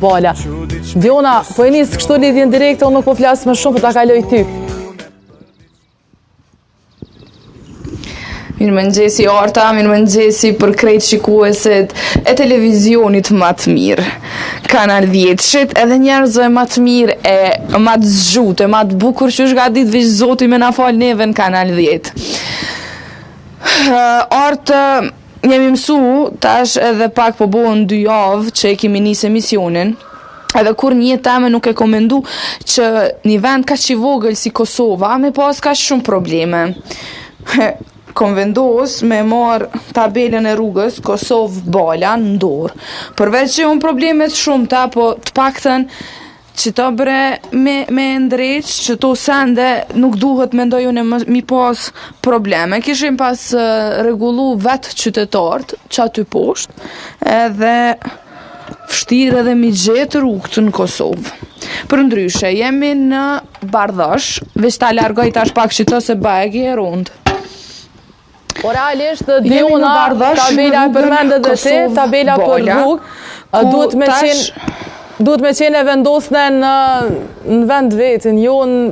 Bala. Diona, po e nisë kështu lidhjen direkte, unë nuk po flasë më shumë, po ta kaloj ty. Mirëmëngjesi Arta, mirëmëngjesi për krejt shikuesit e televizionit më të mirë. Kanal 10, shit edhe njerëzve më të mirë e më të zgjute, më të bukur që është ga ditë veç Zoti me na fal neve në Kanal 10. Arta, jemi mësu, tash edhe pak po bohen 2 javë që e kemi nisë emisionin. Edhe kur një teme nuk e komendu që një vend ka që i vogël si Kosova, me pas ka shumë probleme. Kom vendos me marë tabelën e rrugës Kosovë-Bala në dorë. Përveç që unë problemet shumë ta, po të paktën që të bre me ndreq, që to sende nuk duhet me ndoj unë mi pas probleme. Kishim pas regullu vetë qytetartë që aty poshtë, edhe vështirë edhe mi gjetë rrugët në Kosovë. Për ndryshe, jemi në Bardhash, veç ta largoj tash pak që të se bajegi e rundë. Po realisht, Diona, tabela e përmendet dhe ti, tabela për rrugë, duhet me qenë e vendosne në vend vetin, jo në